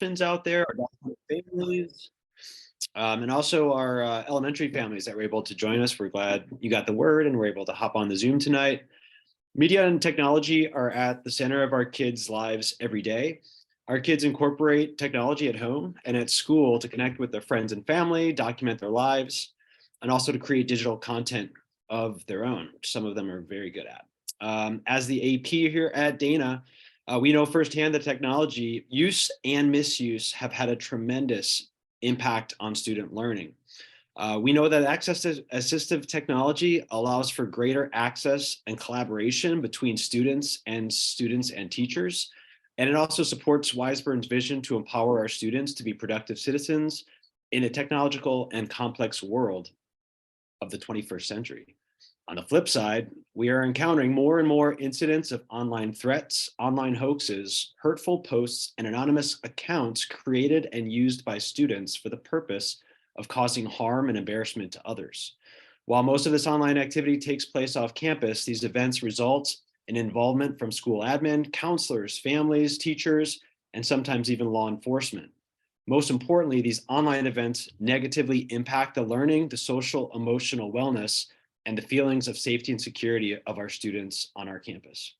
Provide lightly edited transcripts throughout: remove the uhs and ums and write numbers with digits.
orphans out there, our adopted families, and also our elementary families that were able to join us. We're glad you got the word and we're able to hop on the Zoom tonight. Media and technology are at the center of our kids' lives every day. Our kids incorporate technology at home and at school to connect with their friends and family, document their lives, and also to create digital content of their own, which some of them are very good at. As the AP here at Dana, we know firsthand that technology use and misuse have had a tremendous impact on student learning. We know that access to assistive technology allows for greater access and collaboration between students and teachers. And it also supports Weisburn's vision to empower our students to be productive citizens in a technological and complex world of the 21st century. On the flip side, we are encountering more and more incidents of online threats, online hoaxes, hurtful posts, and anonymous accounts created and used by students for the purpose of causing harm and embarrassment to others. While most of this online activity takes place off campus, these events result in involvement from school admin, counselors, families, teachers, and sometimes even law enforcement. Most importantly, these online events negatively impact the learning, the social, emotional wellness, and the feelings of safety and security of our students on our campus.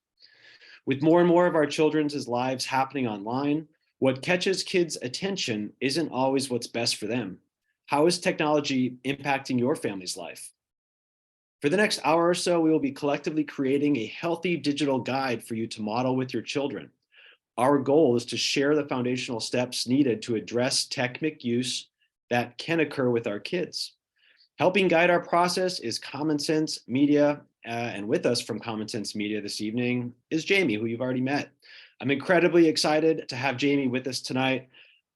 With more and more of our children's lives happening online, what catches kids' attention isn't always what's best for them. How is technology impacting your family's life? For the next hour or so, we will be collectively creating a healthy digital guide for you to model with your children. Our goal is to share the foundational steps needed to address tech misuse that can occur with our kids. Helping guide our process is Common Sense Media, and with us from Common Sense Media this evening is Jamie, who you've already met. I'm incredibly excited to have Jamie with us tonight.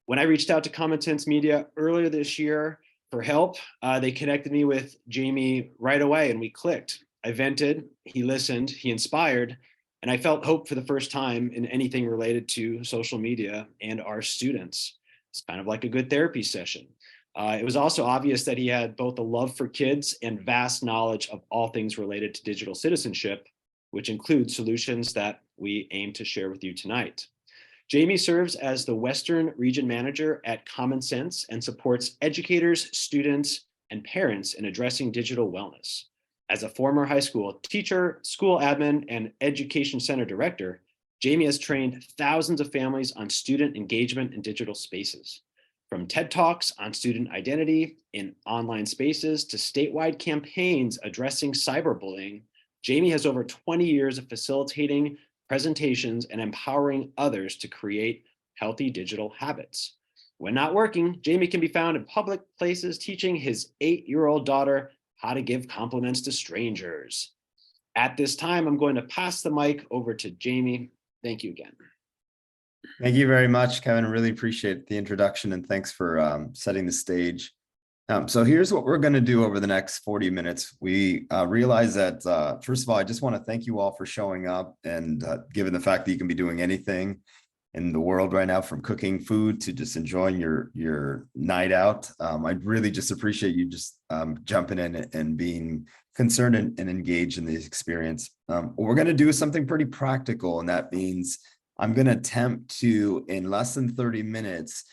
When I reached out to Common Sense Media earlier this year for help, they connected me with Jamie right away and we clicked. I vented, he listened, he inspired, and I felt hope for the first time in anything related to social media and our students. It's kind of like a good therapy session. It was also obvious that he had both a love for kids and vast knowledge of all things related to digital citizenship, which includes solutions that we aim to share with you tonight. Jamie serves as the Western Region Manager at Common Sense and supports educators, students, and parents in addressing digital wellness. As a former high school teacher, school admin, and education center director, Jamie has trained thousands of families on student engagement in digital spaces. From TED Talks on student identity in online spaces to statewide campaigns addressing cyberbullying, Jamie has over 20 years of facilitating presentations and empowering others to create healthy digital habits. When not working, Jamie can be found in public places teaching his 8-year-old daughter how to give compliments to strangers. At this time, I'm going to pass the mic over to Jamie. Thank you again. Thank you very much, Kevin. Really appreciate the introduction and thanks for setting the stage. So here's what we're going to do over the next 40 minutes. We realize that, first of all, I just want to thank you all for showing up and given the fact that you can be doing anything in the world right now, from cooking food to just enjoying your night out. I'd really just appreciate you just jumping in and being concerned and engaged in this experience. What we're going to do is something pretty practical, and that means I'm going to attempt to, in less than 30 minutes,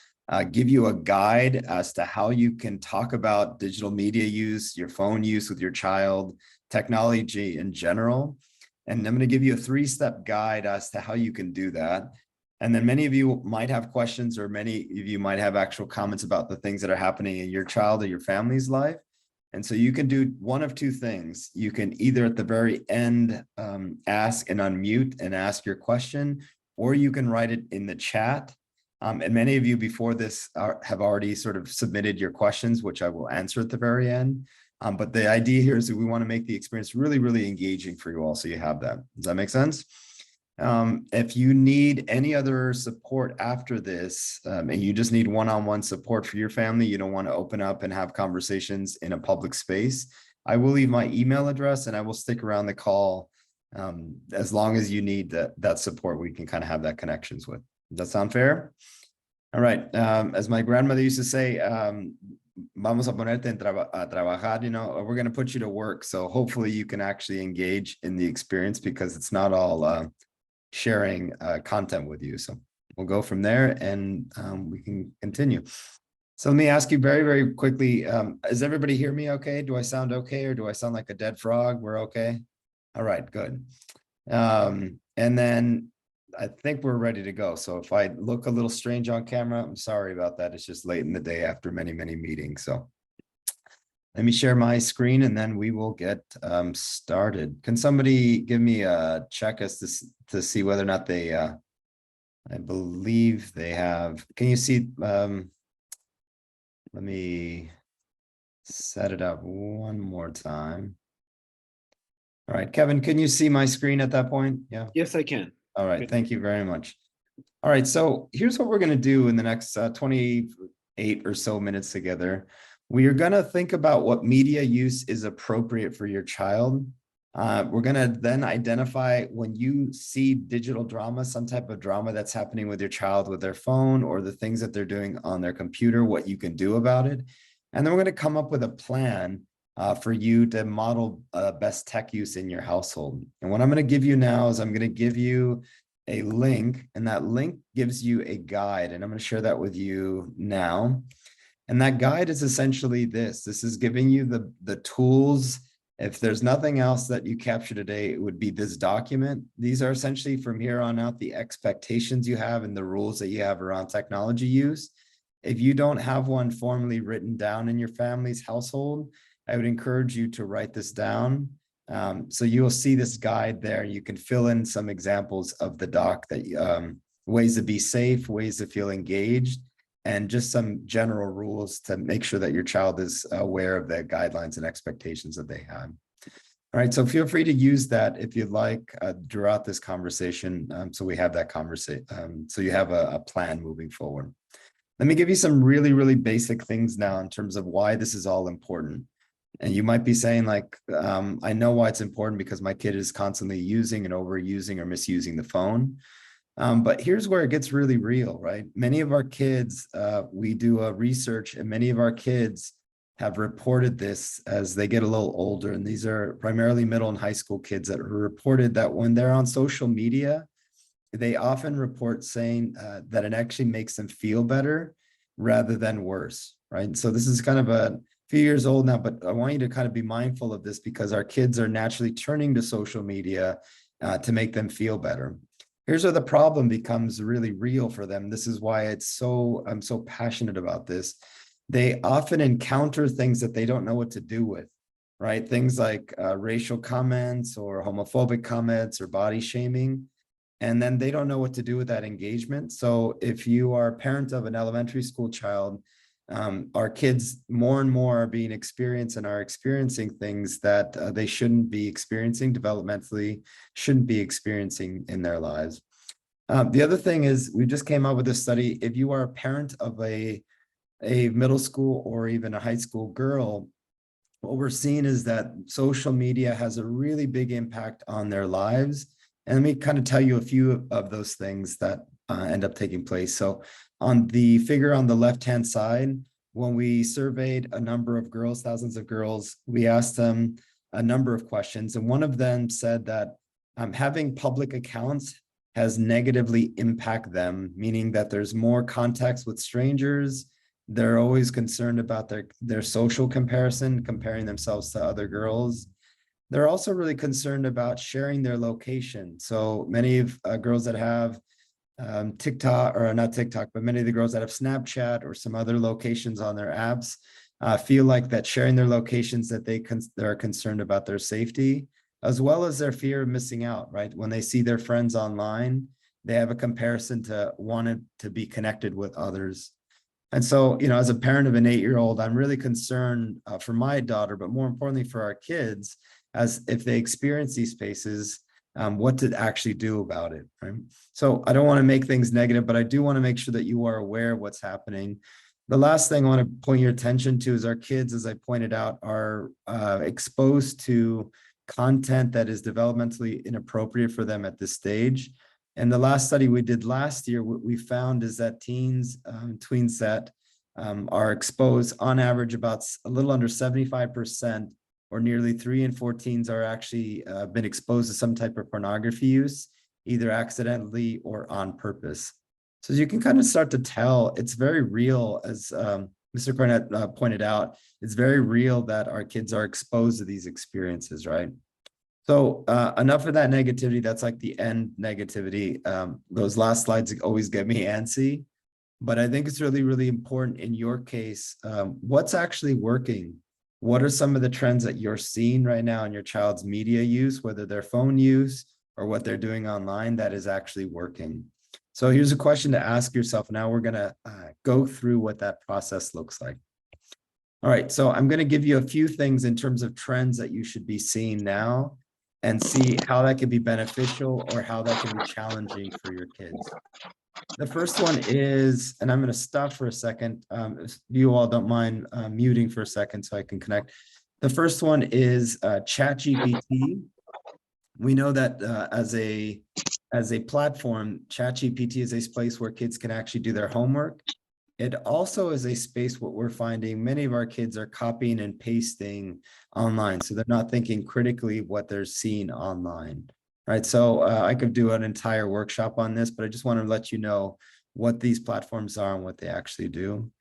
give you a guide as to how you can talk about digital media use, your phone use with your child, technology in general. And I'm going to give you a 3-step guide as to how you can do that. And then many of you might have questions, or many of you might have actual comments about the things that are happening in your child or your family's life. And so you can do one of two things. You can either at the very end ask and unmute and ask your question, or you can write it in the chat. And many of you before this have already sort of submitted your questions, which I will answer at the very end. But the idea here is that we want to make the experience really, really engaging for you all, so you have that. Does that make sense? If you need any other support after this, and you just need one-on-one support for your family, you don't want to open up and have conversations in a public space, I will leave my email address and I will stick around the call as long as you need that support. We can kind of have that connections with. Does that sound fair? All right. As my grandmother used to say, vamos a ponerte a trabajar, you know, we're going to put you to work. So hopefully you can actually engage in the experience, because it's not all sharing content with you. So we'll go from there, and we can continue. So let me ask you very, very quickly, does everybody hear me okay? Do I sound okay, or do I sound like a dead frog? We're okay? All right, good. And then I think we're ready to go. So if I look a little strange on camera, I'm sorry about that. It's just late in the day after many, many meetings. So let me share my screen, and then we will get started. Can somebody give me a check as to see whether or not they, I believe they have, can you see, let me set it up one more time. All right, Kevin, can you see my screen at that point? Yeah. Yes, I can. All right, thank you very much. All right, so here's what we're going to do in the next 28 or so minutes together. We are going to think about what media use is appropriate for your child. We're going to then identify when you see digital drama, some type of drama that's happening with your child with their phone or the things that they're doing on their computer, what you can do about it. And then we're going to come up with a plan for you to model best tech use in your household. And what I'm going to give you now is I'm going to give you a link, and that link gives you a guide, and I'm going to share that with you now. And that guide is essentially this. This is giving you the tools. If there's nothing else that you capture today, it would be this document. These are essentially from here on out the expectations you have and the rules that you have around technology use. If you don't have one formally written down in your family's household, I would encourage you to write this down. So you will see this guide there. You can fill in some examples of the doc that ways to be safe, ways to feel engaged, and just some general rules to make sure that your child is aware of the guidelines and expectations that they have. All right, so feel free to use that if you'd like throughout this conversation. So we have that conversation. So you have a plan moving forward. Let me give you some really, really basic things now in terms of why this is all important. And you might be saying like, I know why it's important because my kid is constantly using and overusing or misusing the phone. But here's where it gets really real, right? Many of our kids, we do a research, and many of our kids have reported this as they get a little older. And these are primarily middle and high school kids that are reported that when they're on social media, they often report saying that it actually makes them feel better rather than worse, right? So this is kind of a few years old now, but I want you to kind of be mindful of this because our kids are naturally turning to social media to make them feel better. Here's where the problem becomes really real for them. This is why I'm so passionate about this. They often encounter things that they don't know what to do with, right? Things like racial comments or homophobic comments or body shaming. And then they don't know what to do with that engagement. So if you are a parent of an elementary school child, our kids more and more are being experienced and are experiencing things that they shouldn't be experiencing developmentally, shouldn't be experiencing in their lives. The other thing is we just came out with a study. If you are a parent of a middle school or even a high school girl, what we're seeing is that social media has a really big impact on their lives. And let me kind of tell you a few of those things that end up taking place. So on the figure on the left-hand side, when we surveyed a number of girls, thousands of girls, we asked them a number of questions. And one of them said that having public accounts has negatively impacted them, meaning that there's more contacts with strangers. They're always concerned about their social comparison, comparing themselves to other girls. They're also really concerned about sharing their location. So many of girls that have TikTok, or not TikTok, but many of the girls that have Snapchat or some other locations on their apps feel like that sharing their locations that they're concerned about their safety, as well as their fear of missing out, right? When they see their friends online, they have a comparison to wanting to be connected with others. And so, you know, as a parent of an 8-year-old, I'm really concerned for my daughter, but more importantly for our kids, as if they experience these spaces, what to actually do about it, right? So I don't want to make things negative, but I do want to make sure that you are aware of what's happening. The last thing I want to point your attention to is our kids, as I pointed out, are exposed to content that is developmentally inappropriate for them at this stage. And the last study we did last year, what we found is that teens, tweens that are exposed on average about a little under 75%, or nearly 3 in 4 teens are actually been exposed to some type of pornography use, either accidentally or on purpose. So you can kind of start to tell it's very real, as Mr. Cornett pointed out, it's very real that our kids are exposed to these experiences, right? So enough of that negativity. That's like the end negativity. Those last slides always get me antsy, but I think it's really, really important in your case. What's actually working? What are some of the trends that you're seeing right now in your child's media use, whether their phone use or what they're doing online, that is actually working? So here's a question to ask yourself. Now we're going to go through what that process looks like. All right, so I'm going to give you a few things in terms of trends that you should be seeing now and see how that can be beneficial or how that can be challenging for your kids. The first one is, and I'm going to stop for a second. If you all don't mind muting for a second so I can connect. The first one is ChatGPT. We know that as a platform, ChatGPT is a space where kids can actually do their homework. It also is a space what we're finding many of our kids are copying and pasting online. So they're not thinking critically what they're seeing online, right? So I could do an entire workshop on this, but I just want to let you know what these platforms are and what they actually do.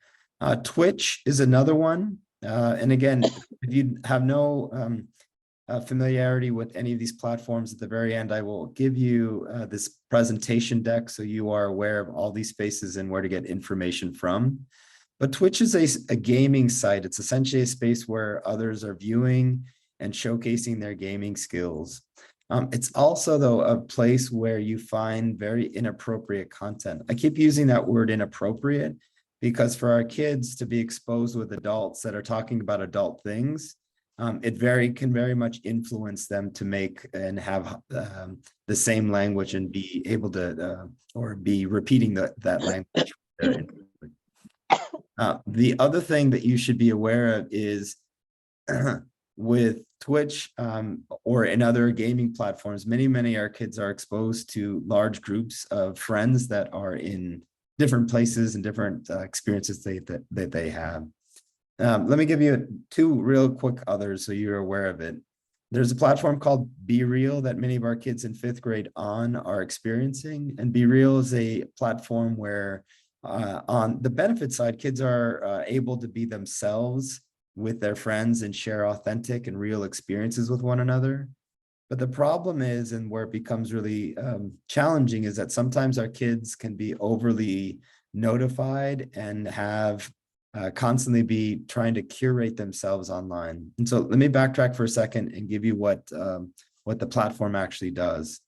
Twitch is another one. And again, if you have no familiarity with any of these platforms, at the very end, I will give you this presentation deck so you are aware of all these spaces and where to get information from. But Twitch is a gaming site. It's essentially a space where others are viewing and showcasing their gaming skills. It's also, though, a place where you find very inappropriate content. I keep using that word inappropriate because for our kids to be exposed with adults that are talking about adult things, it can very much influence them to make and have the same language and be able to or be repeating that language. The other thing that you should be aware of is with Twitch or in other gaming platforms, many of our kids are exposed to large groups of friends that are in different places and different experiences that they have. Let me give you two real quick others so you're aware of it. There's a platform called Be Real that many of our kids in 5th grade are experiencing. And Be Real is a platform where on the benefit side, kids are able to be themselves with their friends and share authentic and real experiences with one another. But the problem is, and where it becomes really challenging, is that sometimes our kids can be overly notified and have constantly be trying to curate themselves online. And so let me backtrack for a second and give you what the platform actually does.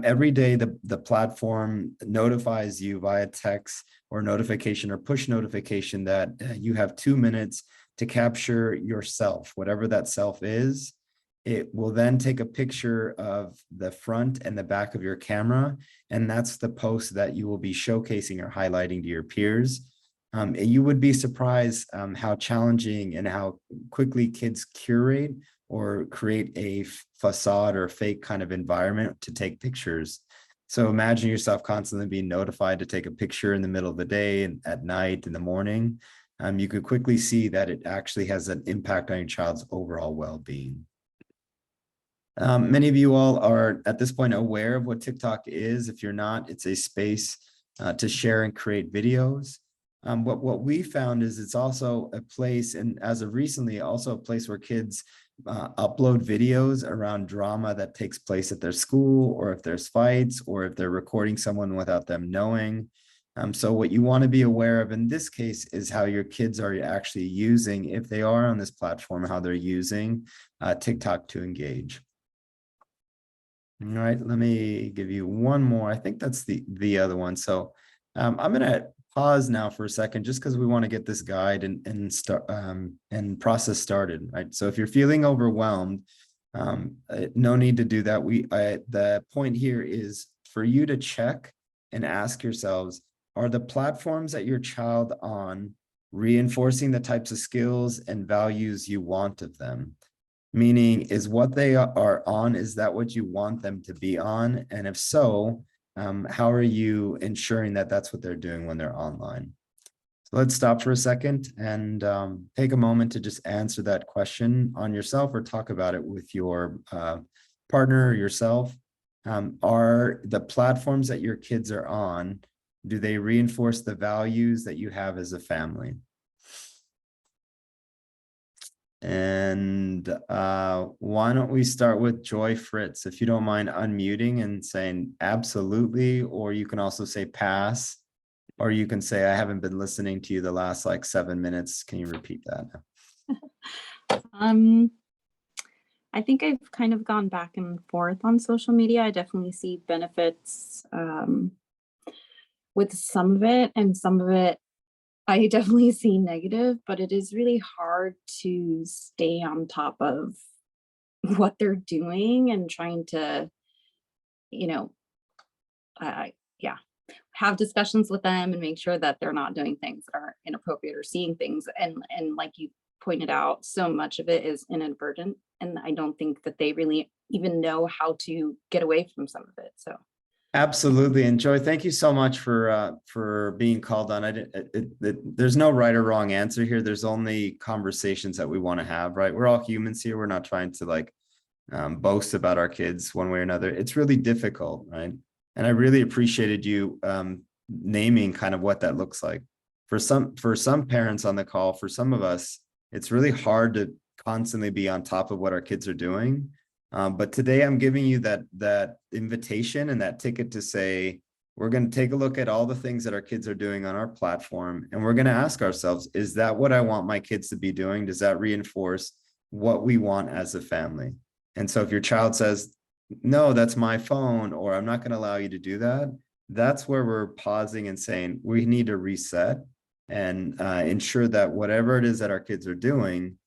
Every day, the platform notifies you via text or notification or push notification that you have 2 minutes to capture yourself, whatever that self is. It will then take a picture of the front and the back of your camera, and that's the post that you will be showcasing or highlighting to your peers. You would be surprised how challenging and how quickly kids curate or create a facade or fake kind of environment to take pictures. So imagine yourself constantly being notified to take a picture in the middle of the day and at night, in the morning. You could quickly see that it actually has an impact on your child's overall well-being. Many of you all are at this point aware of what TikTok is. If you're not, it's a space to share and create videos. What we found is it's also a place, and as of recently, also a place where kids upload videos around drama that takes place at their school, or if there's fights, or if they're recording someone without them knowing. So what you want to be aware of in this case is how your kids are actually using, if they are on this platform, how they're using TikTok to engage. All right, let me give you one more. I think that's the other one. So I'm going to pause now for a second, just because we want to get this guide and start and process started. Right. So if you're feeling overwhelmed, no need to do that. The point here is for you to check and ask yourselves, are the platforms that your child on reinforcing the types of skills and values you want of them? Meaning, is what they are on, is that what you want them to be on? And if so, how are you ensuring that that's what they're doing when they're online? So let's stop for a second and take a moment to just answer that question on yourself or talk about it with your partner or yourself. Are the platforms that your kids are on Do they reinforce the values that you have as a family? And why don't we start with Joy Fritz, if you don't mind unmuting and saying absolutely, or you can also say pass, or you can say, I haven't been listening to you the last like 7 minutes. Can you repeat that? I think I've kind of gone back and forth on social media. I definitely see benefits with some of it, and some of it I definitely see negative, but it is really hard to stay on top of what they're doing and trying to, you know, yeah, have discussions with them and make sure that they're not doing things that are inappropriate or seeing things. And like you pointed out, so much of it is inadvertent, and I don't think that they really even know how to get away from some of it. So Absolutely. And Joy, thank you so much for being called on. There's no right or wrong answer here. There's only conversations that we want to have, right? We're all humans here. We're not trying to like boast about our kids one way or another. It's really difficult, right? And I really appreciated you naming kind of what that looks like. For some parents on the call, for some of us, it's really hard to constantly be on top of what our kids are doing. But today I'm giving you that invitation and that ticket to say, we're going to take a look at all the things that our kids are doing on our platform. And we're going to ask ourselves, is that what I want my kids to be doing? Does that reinforce what we want as a family? And so if your child says, no, that's my phone, or I'm not going to allow you to do that, that's where we're pausing and saying, we need to reset and ensure that whatever it is that our kids are doing,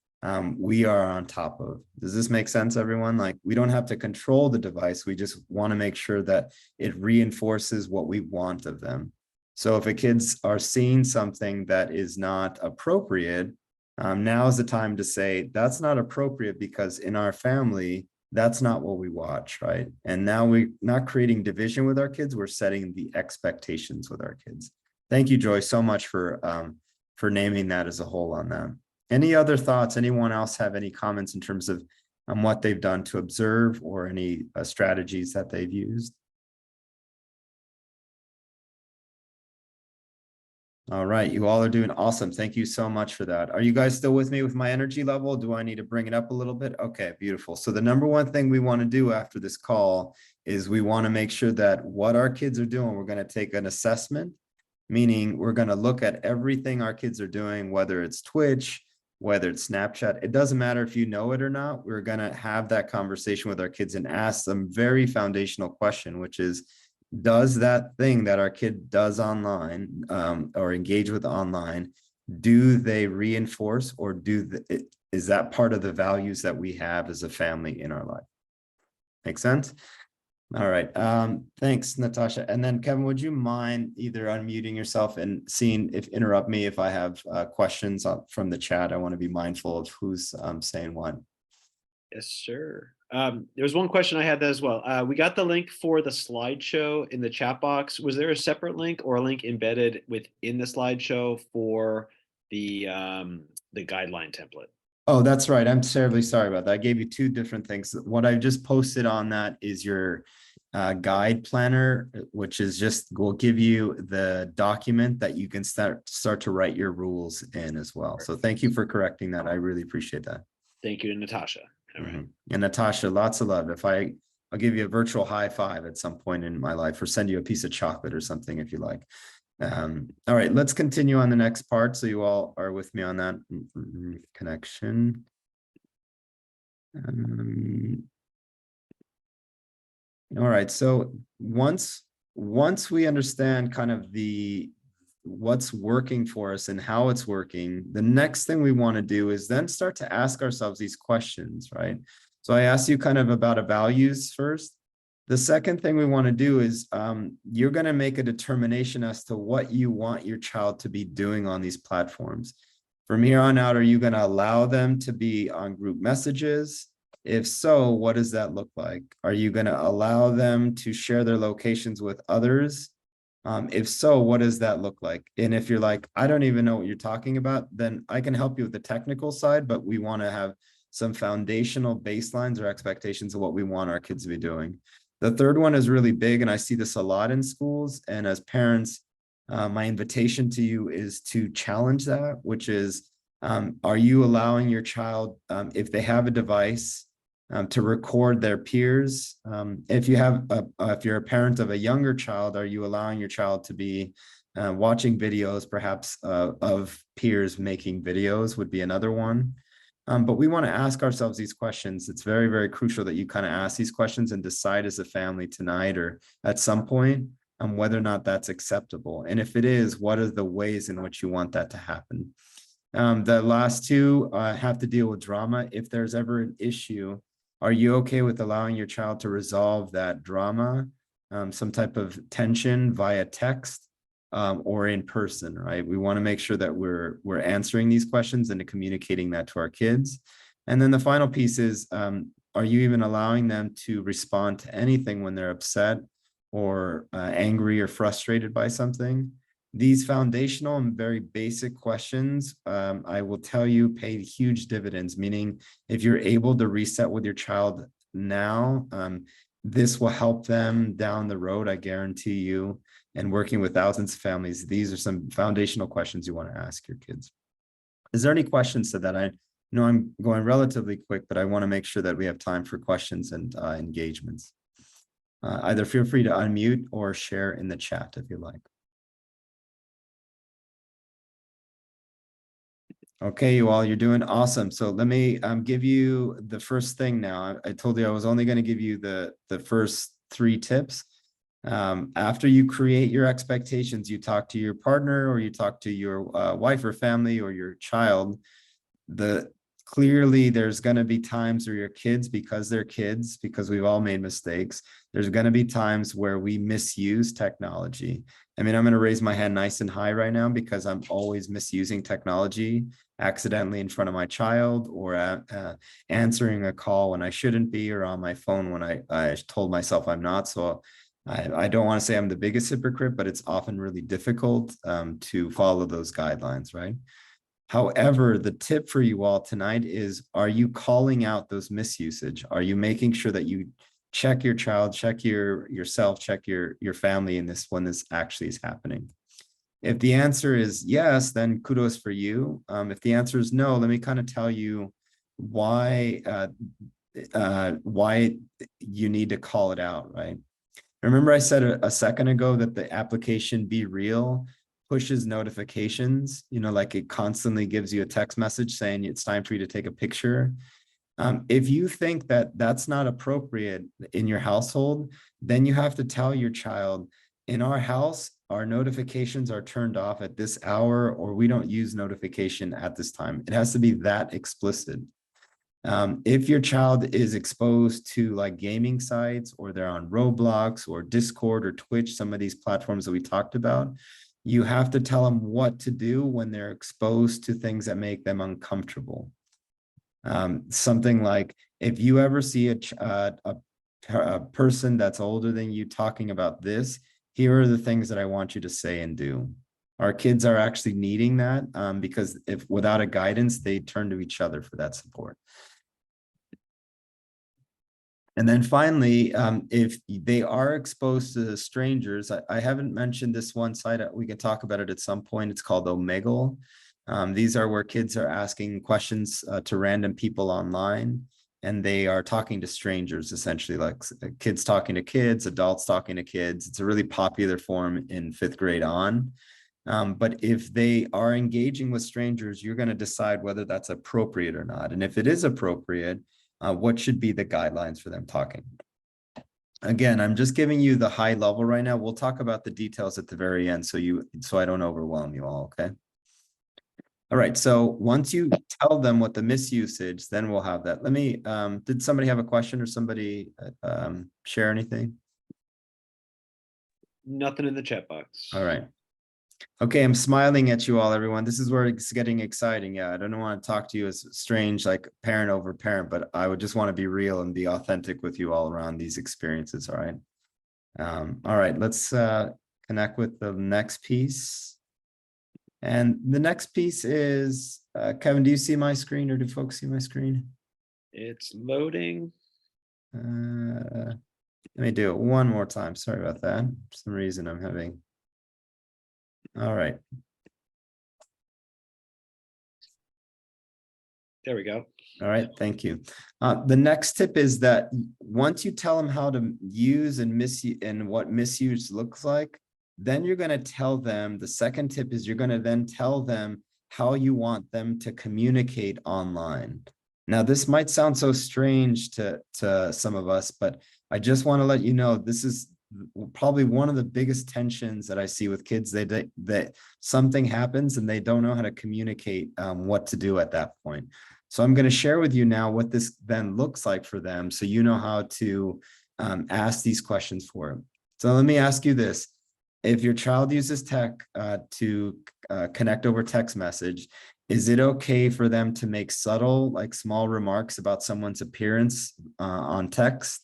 we are on top of. Does this make sense, everyone? Like, we don't have to control the device. We just want to make sure that it reinforces what we want of them. So if a kids are seeing something that is not appropriate, now is the time to say, that's not appropriate because in our family, that's not what we watch, right? And now we're not creating division with our kids. We're setting the expectations with our kids. Thank you, Joy, so much for naming that as a whole on that. Any other thoughts? Anyone else have any comments in terms of what they've done to observe or any strategies that they've used? All right, you all are doing awesome. Thank you so much for that. Are you guys still with me with my energy level? Do I need to bring it up a little bit? Okay, beautiful. So the number one thing we want to do after this call is we want to make sure that what our kids are doing, we're going to take an assessment, meaning we're going to look at everything our kids are doing, whether it's Twitch, whether it's Snapchat. It doesn't matter if you know it or not. We're going to have that conversation with our kids and ask them very foundational question, which is, does that thing that our kid does online or engage with online, do they reinforce or is that part of the values that we have as a family in our life? Make sense? All right. Thanks, Natasha. And then Kevin, would you mind either unmuting yourself and interrupt me if I have questions from the chat? I want to be mindful of who's saying what. Yes, sir. There was one question I had as well. We got the link for the slideshow in the chat box. Was there a separate link or a link embedded within the slideshow for the guideline template? Oh, that's right. I'm terribly sorry about that. I gave you two different things. What I just posted on that is your guide planner, which is will give you the document that you can start to write your rules in as well. So thank you for correcting that. I really appreciate that. Thank you to Natasha. All right. And Natasha, lots of love. I'll give you a virtual high five at some point in my life, or send you a piece of chocolate or something if you like. All right, let's continue on the next part. So you all are with me on that connection. All right, so once we understand kind of what's working for us and how it's working, the next thing we want to do is then start to ask ourselves these questions, right? So I asked you kind of about values first. The second thing we want to do is you're going to make a determination as to what you want your child to be doing on these platforms. From here on out, are you going to allow them to be on group messages? If so, what does that look like? Are you going to allow them to share their locations with others? If so, what does that look like? And if you're like, I don't even know what you're talking about, then I can help you with the technical side, but we want to have some foundational baselines or expectations of what we want our kids to be doing. The third one is really big, and I see this a lot in schools. And as parents, My invitation to you is to challenge that, which is, are you allowing your child, if they have a device, to record their peers? If you're a parent of a younger child, are you allowing your child to be watching videos, perhaps of peers making videos would be another one. But we want to ask ourselves these questions. It's very, very crucial that you kind of ask these questions and decide as a family tonight or at some point whether or not that's acceptable. And if it is, what are the ways in which you want that to happen? The last two have to deal with drama. If there's ever an issue, are you okay with allowing your child to resolve that drama, some type of tension via text or in person, right? We want to make sure that we're answering these questions and communicating that to our kids. And then the final piece is, are you even allowing them to respond to anything when they're upset or angry or frustrated by something? These foundational and very basic questions, I will tell you, pay huge dividends, meaning if you're able to reset with your child now, this will help them down the road, I guarantee you. And working with thousands of families, these are some foundational questions you want to ask your kids. Is there any questions to that? I know I'm going relatively quick, but I want to make sure that we have time for questions and engagements. Either feel free to unmute or share in the chat if you like. Okay, you all, you're doing awesome. So let me give you the first thing now. I told you I was only going to give you the first 3 tips. After you create your expectations, you talk to your partner or you talk to your wife or family or your child. Clearly there's going to be times where your kids, because they're kids, because we've all made mistakes, there's going to be times where we misuse technology. I mean, I'm going to raise my hand nice and high right now because I'm always misusing technology accidentally in front of my child or answering a call when I shouldn't be or on my phone when I told myself I'm not. So I don't want to say I'm the biggest hypocrite, but it's often really difficult to follow those guidelines, right? However, the tip for you all tonight is, are you calling out those misusage? Are you making sure that you check your child, check yourself, check your family in this when this actually is happening? If the answer is yes, then kudos for you. If the answer is no, let me kind of tell you why you need to call it out, right? Remember I said a second ago that the application Be Real pushes notifications, like it constantly gives you a text message saying it's time for you to take a picture. If you think that that's not appropriate in your household, then you have to tell your child, in our house, our notifications are turned off at this hour, or we don't use notification at this time. It has to be that explicit. If your child is exposed to like gaming sites, or they're on Roblox or Discord or Twitch, some of these platforms that we talked about, you have to tell them what to do when they're exposed to things that make them uncomfortable. Something like, if you ever see a person that's older than you talking about this, here are the things that I want you to say and do. Our kids are actually needing that because if without a guidance, they turn to each other for that support. And then finally, if they are exposed to strangers, I haven't mentioned this one site. We can talk about it at some point. It's called Omegle. These are where kids are asking questions to random people online, and they are talking to strangers, essentially, like kids talking to kids, adults talking to kids. It's a really popular form in 5th grade on. But if they are engaging with strangers, you're going to decide whether that's appropriate or not. And if it is appropriate, what should be the guidelines for them talking? Again, I'm just giving you the high level right now. We'll talk about the details at the very end so I don't overwhelm you all, okay? All right, so once you tell them what the misusage, then we'll have that. Let me, did somebody have a question or somebody share anything? Nothing in the chat box. All right. Okay, I'm smiling at you all, everyone. This is where it's getting exciting. Yeah, I don't want to talk to you as strange, like parent over parent, but I would just want to be real and be authentic with you all around these experiences, all right? All right, let's connect with the next piece. And the next piece is, Kevin, do you see my screen or do folks see my screen? It's loading. Let me do it one more time. Sorry about that. For some reason I'm having All right. There we go. All right, thank you. The next tip is that once you tell them how to use and misuse and what misuse looks like, then you're going to tell them, the second tip is you're going to then tell them how you want them to communicate online. Now, this might sound so strange to some of us, but I just want to let you know, this is probably one of the biggest tensions that I see with kids. That something happens and they don't know how to communicate what to do at that point. So I'm going to share with you now what this then looks like for them, so you know how to ask these questions for them. So let me ask you this. If your child uses tech to connect over text message, is it okay for them to make subtle, like small remarks about someone's appearance on text?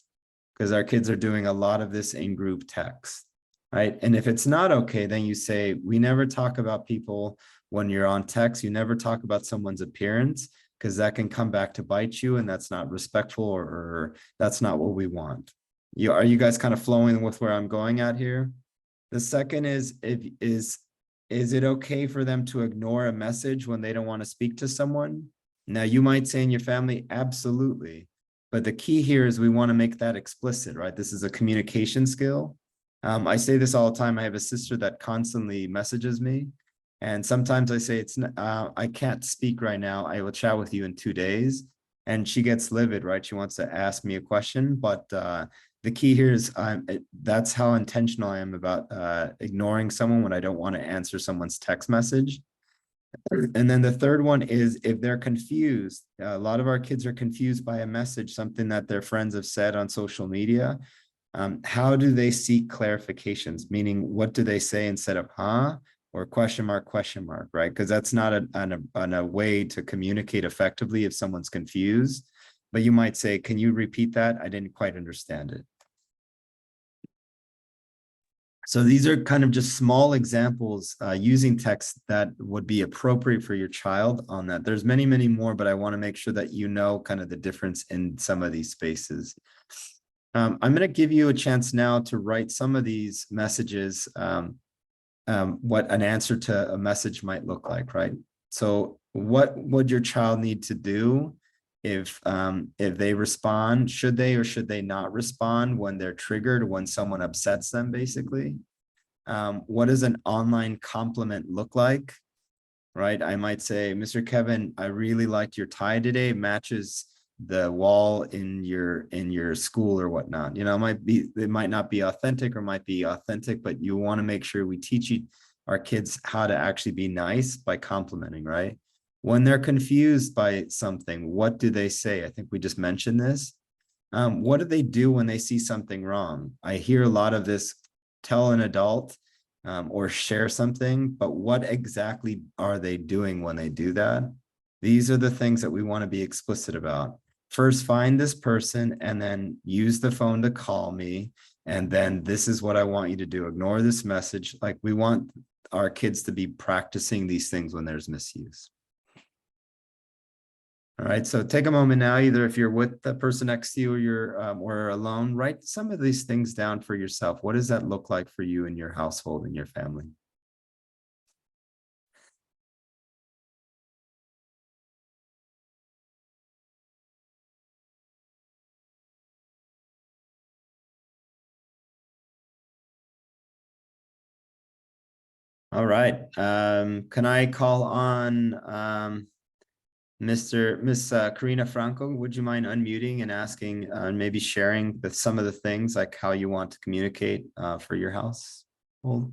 Because our kids are doing a lot of this in group text, right? And if it's not okay, then you say, we never talk about people when you're on text. You never talk about someone's appearance, because that can come back to bite you, and that's not respectful, or that's not what we want. Are you guys kind of flowing with where I'm going at here? The second is it okay for them to ignore a message when they don't want to speak to someone? Now, you might say in your family, absolutely. But the key here is we want to make that explicit, right? This is a communication skill. I say this all the time. I have a sister that constantly messages me. And sometimes I say, I can't speak right now. I will chat with you in 2 days. And she gets livid, right? She wants to ask me a question. But the key here is that's how intentional I am about ignoring someone when I don't want to answer someone's text message. And then the third one is if they're confused. A lot of our kids are confused by a message, something that their friends have said on social media. How do they seek clarifications? Meaning, what do they say instead of huh? Or question mark, right? Because that's not a way to communicate effectively if someone's confused. But you might say, can you repeat that? I didn't quite understand it. So these are kind of just small examples using text that would be appropriate for your child on that. There's many, many more, but I want to make sure that you know kind of the difference in some of these spaces. I'm going to give you a chance now to write some of these messages, what an answer to a message might look like, right? So what would your child need to do if they respond? Should they or should they not respond when they're triggered, when someone upsets them, basically? What does an online compliment look like, right? I might say, Mr. Kevin, I really liked your tie today. It matches the wall in your school or whatnot. You know, it might not be authentic or might be authentic, but you want to make sure we teach our kids how to actually be nice by complimenting, right? When they're confused by something, what do they say? I think we just mentioned this. What do they do when they see something wrong? I hear a lot of this, tell an adult or share something, but what exactly are they doing when they do that? These are the things that we want to be explicit about. First, find this person and then use the phone to call me. And then this is what I want you to do. Ignore this message. Like, we want our kids to be practicing these things when there's misuse. All right, so take a moment now, either if you're with the person next to you or you're or alone, write some of these things down for yourself. What does that look like for you in your household, in your family? All right, can I call on Miss Karina Franco? Would you mind unmuting and asking, maybe sharing some of the things like how you want to communicate for your household?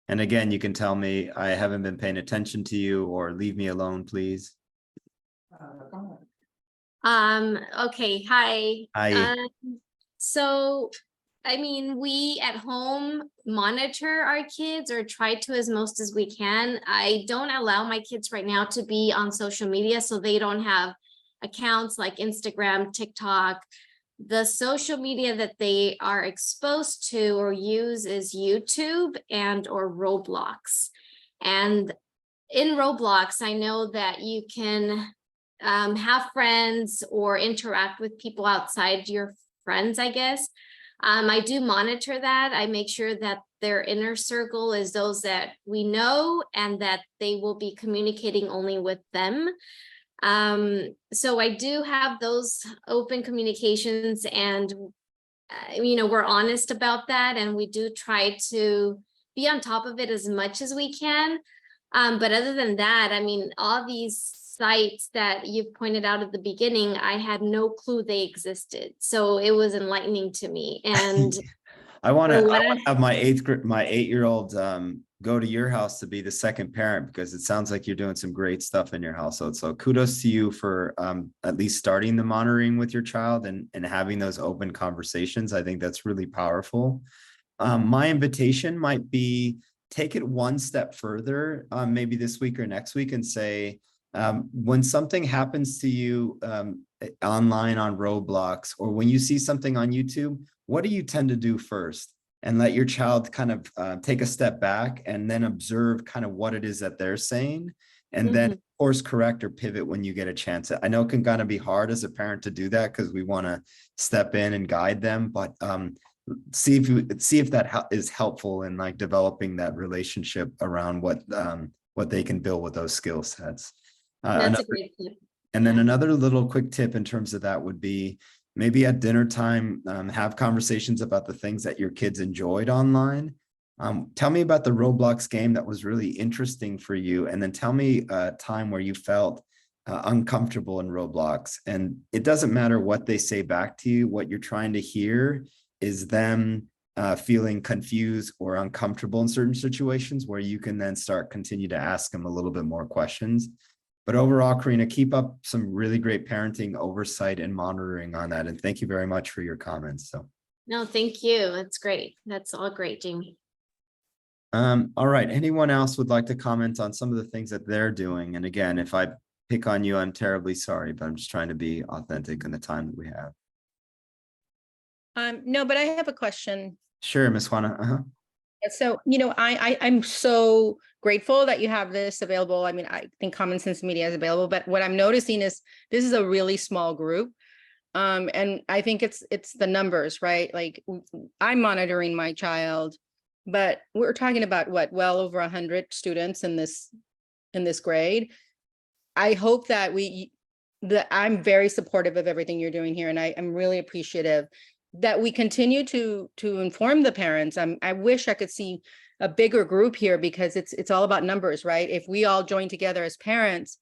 And again, you can tell me I haven't been paying attention to you, or leave me alone, please. Okay, hi. Hi. So, I mean, we at home monitor our kids, or try to as most as we can. I don't allow my kids right now to be on social media, so they don't have accounts like Instagram, TikTok. The social media that they are exposed to or use is YouTube and or Roblox. And in Roblox, I know that you can have friends or interact with people outside your friends, I guess. I do monitor that. I make sure that their inner circle is those that we know and that they will be communicating only with them. So I do have those open communications, and we're honest about that, and we do try to be on top of it as much as we can. But other than that, I mean, all these sites that you pointed out at the beginning, I had no clue they existed. So it was enlightening to me. And I want to what I- have my 8-year-old go to your house to be the second parent, because it sounds like you're doing some great stuff in your household. So kudos to you for at least starting the monitoring with your child and having those open conversations. I think that's really powerful. My invitation might be, take it one step further, maybe this week or next week, and say, when something happens to you online on Roblox, or when you see something on YouTube, what do you tend to do first? And let your child kind of take a step back and then observe kind of what it is that they're saying, and then course correct or pivot when you get a chance. I know it can kind of be hard as a parent to do that because we want to step in and guide them, but see if that is helpful in like developing that relationship around what they can build with those skill sets. That's a great tip. And then another little quick tip in terms of that would be, maybe at dinner time, have conversations about the things that your kids enjoyed online. Tell me about the Roblox game that was really interesting for you, and then tell me a time where you felt uncomfortable in Roblox. And it doesn't matter what they say back to you. What you're trying to hear is them feeling confused or uncomfortable in certain situations, where you can then continue to ask them a little bit more questions. But overall, Karina, keep up some really great parenting oversight and monitoring on that. And thank you very much for your comments. So, No, thank you. That's great. That's all great, Jamie. all right. Anyone else would like to comment on some of the things that they're doing? And again, if I pick on you, I'm terribly sorry, but I'm just trying to be authentic in the time that we have. No, but I have a question. Sure, Ms. Juana. So, I'm so grateful that you have this available. I mean, I think Common Sense Media is available, but what I'm noticing is this is a really small group. And I think it's the numbers, right? Like, I'm monitoring my child, but we're talking about well over 100 students in this grade. I hope that I'm very supportive of everything you're doing here, and I'm really appreciative that we continue to inform the parents. I wish I could see a bigger group here, because it's all about numbers, right? If we all join together as parents,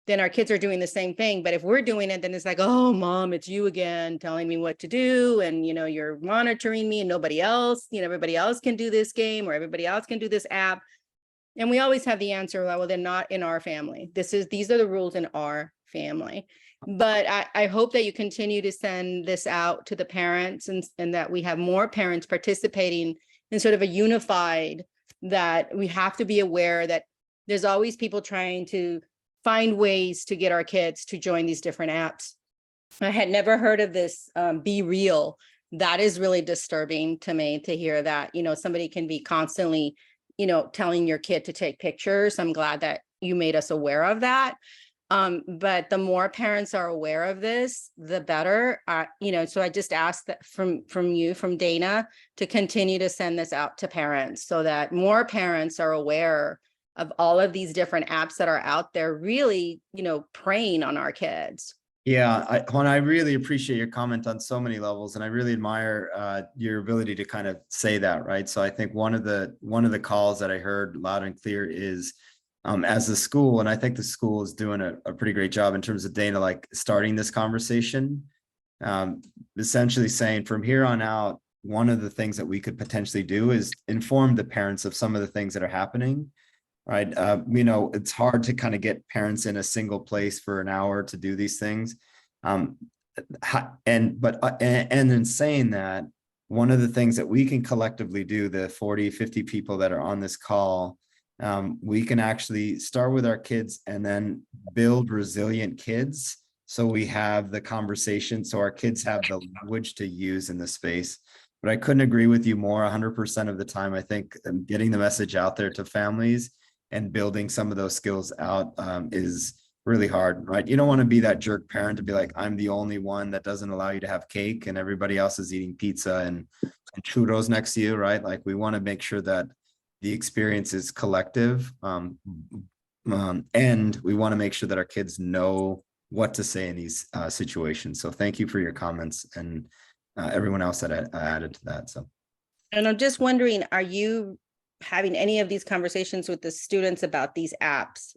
then our kids are doing the same thing. But if we're doing it, then it's like, oh, mom, it's you again telling me what to do. And, you're monitoring me and nobody else, everybody else can do this game, or everybody else can do this app. And we always have the answer, well, they're not in our family. These are the rules in our family. But I hope that you continue to send this out to the parents, and that we have more parents participating in sort of a unified, that we have to be aware that there's always people trying to find ways to get our kids to join these different apps. I had never heard of this Be Real. That is really disturbing to me to hear that, somebody can be constantly, telling your kid to take pictures. I'm glad that you made us aware of that. But the more parents are aware of this, the better. So I just ask that from Dana, to continue to send this out to parents, so that more parents are aware of all of these different apps that are out there, really, preying on our kids. Yeah, Juan, I really appreciate your comment on so many levels, and I really admire your ability to kind of say that, right? So I think one of the calls that I heard loud and clear is, as a school, and I think the school is doing a pretty great job in terms of Dana, like starting this conversation, essentially saying from here on out, one of the things that we could potentially do is inform the parents of some of the things that are happening, right? It's hard to kind of get parents in a single place for an hour to do these things. And in saying that, one of the things that we can collectively do, the 40, 50 people that are on this call, we can actually start with our kids and then build resilient kids. So we have the conversation, so our kids have the language to use in the space. But I couldn't agree with you more. 100% of the time, I think getting the message out there to families and building some of those skills out is really hard, right? You don't want to be that jerk parent to be like, I'm the only one that doesn't allow you to have cake and everybody else is eating pizza and and churros next to you, right? Like we want to make sure that the experience is collective. And we want to make sure that our kids know what to say in these situations. So thank you for your comments and everyone else that added to that. So. And I'm just wondering, are you having any of these conversations with the students about these apps?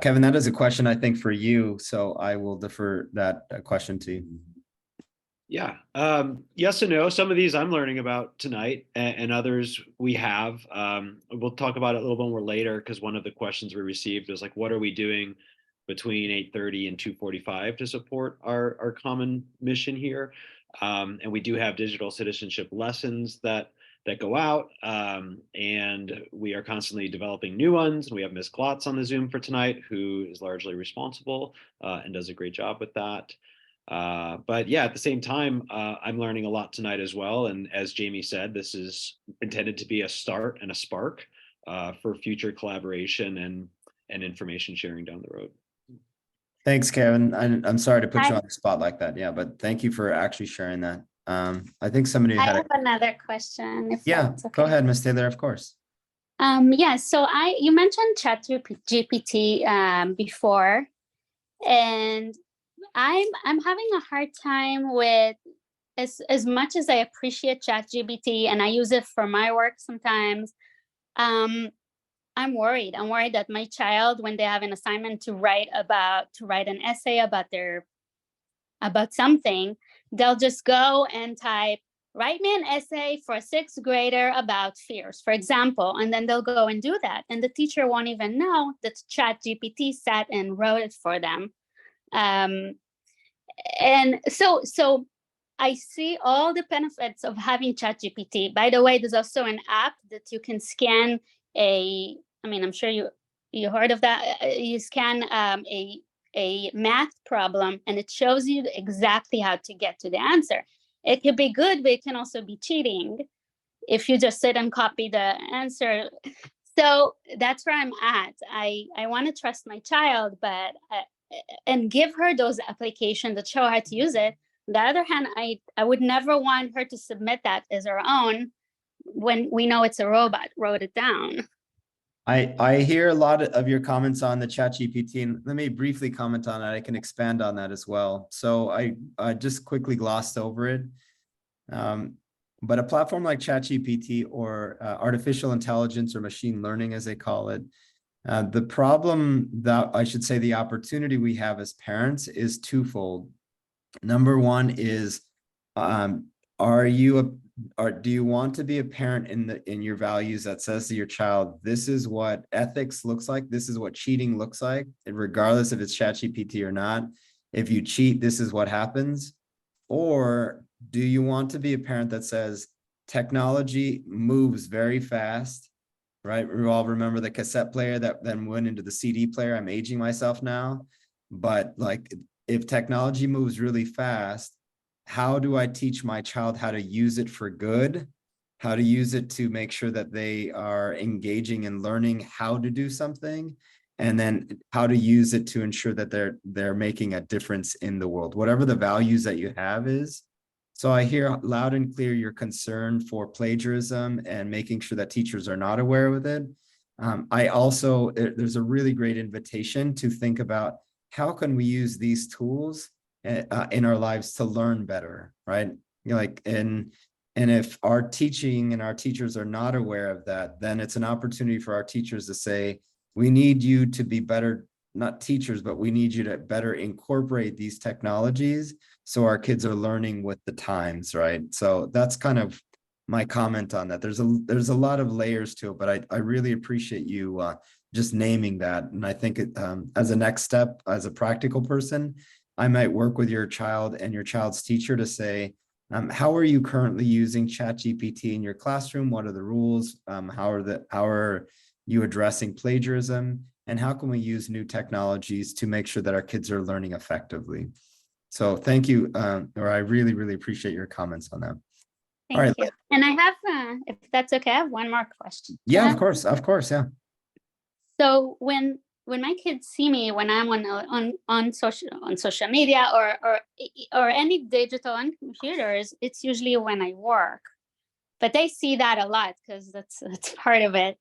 Kevin, that is a question I think for you. So I will defer that question to you. Yeah, yes and no. Some of these I'm learning about tonight, and others we have. We'll talk about it a little bit more later because one of the questions we received was like, what are we doing between 8:30 and 2:45 to support our common mission here? And we do have digital citizenship lessons that go out, and we are constantly developing new ones. And we have Ms. Klotz on the Zoom for tonight, who is largely responsible and does a great job with that. But yeah, at the same time, I'm learning a lot tonight as well. And as Jamie said, this is intended to be a start and a spark for future collaboration and information sharing down the road. Thanks, Kevin. I'm sorry to put you on the spot like that. Yeah, but thank you for actually sharing that. I think somebody I had have another question. If yeah, that's okay. go ahead, Ms. Taylor, of course. Yeah, so you mentioned ChatGPT before, and I'm having a hard time with as much as I appreciate ChatGPT and I use it for my work sometimes. I'm worried. I'm worried that my child, when they have an assignment to write an essay about something, they'll just go and type, write me an essay for a sixth grader about fears, for example, and then they'll go and do that. And the teacher won't even know that ChatGPT sat and wrote it for them. And so I see all the benefits of having ChatGPT. By the way, there's also an app that you can scan I'm sure you heard of that. You scan a math problem and it shows you exactly how to get to the answer. It could be good, but it can also be cheating if you just sit and copy the answer. So that's where I'm at. I want to trust my child, but and give her those applications that show how to use it. On the other hand, I would never want her to submit that as her own when we know it's a robot wrote it down. I hear a lot of your comments on the ChatGPT, and let me briefly comment on that. I can expand on that as well. So I just quickly glossed over it. But a platform like ChatGPT or artificial intelligence or machine learning, as they call it, the problem that I should say the opportunity we have as parents is twofold. Number one is, do you want to be a parent in your values that says to your child, this is what ethics looks like, this is what cheating looks like, and regardless if it's ChatGPT or not, if you cheat, this is what happens? Or do you want to be a parent that says technology moves very fast, right? We all remember the cassette player that then went into the CD player. I'm aging myself now, but like if technology moves really fast, how do I teach my child how to use it for good? How to use it to make sure that they are engaging and learning how to do something, and then how to use it to ensure that they're making a difference in the world, whatever the values that you have is. So I hear loud and clear your concern for plagiarism and making sure that teachers are not aware of it. There's a really great invitation to think about how can we use these tools in our lives to learn better, right? And if our teaching and our teachers are not aware of that, then it's an opportunity for our teachers to say, we need you to be better, not teachers, but we need you to better incorporate these technologies so our kids are learning with the times, right? So that's kind of my comment on that. There's a lot of layers to it, but I really appreciate you just naming that. And I think as a next step, as a practical person, I might work with your child and your child's teacher to say, how are you currently using ChatGPT in your classroom? What are the rules? How are you addressing plagiarism? And how can we use new technologies to make sure that our kids are learning effectively? So thank you, or I really, really appreciate your comments on that. Thank you. And I have, if that's okay, I have one more question. Yeah, of course, yeah. So when when my kids see me when I'm on social media or any digital on computers, it's usually when I work. But they see that a lot because that's part of it.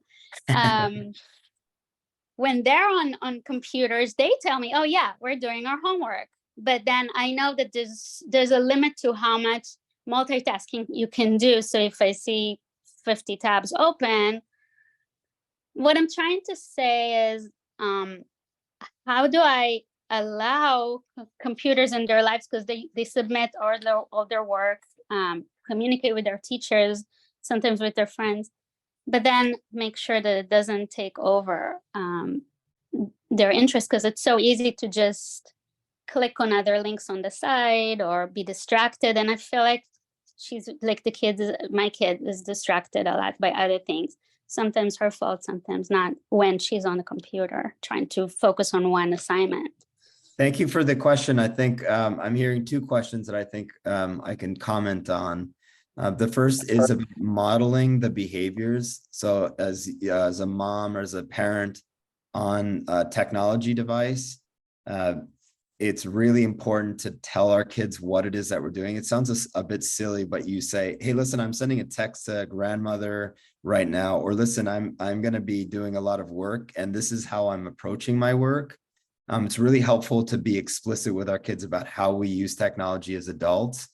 When they're on computers, they tell me, "Oh yeah, we're doing our homework." But then I know that there's a limit to how much multitasking you can do. So if I see 50 tabs open, what I'm trying to say is, how do I allow computers in their lives, because they submit all their work, communicate with their teachers, sometimes with their friends, but then make sure that it doesn't take over their interest, because it's so easy to just click on other links on the side or be distracted. And I feel like she's like my kid is distracted a lot by other things. Sometimes her fault, sometimes not, when she's on the computer trying to focus on one assignment. Thank you for the question. I think I'm hearing two questions that I think I can comment on. The first is about modeling the behaviors. So as a mom or as a parent on a technology device, it's really important to tell our kids what it is that we're doing. It sounds a bit silly, but you say, "Hey, listen, I'm sending a text to grandmother right now," or "Listen, I'm going to be doing a lot of work, and this is how I'm approaching my work." It's really helpful to be explicit with our kids about how we use technology as adults.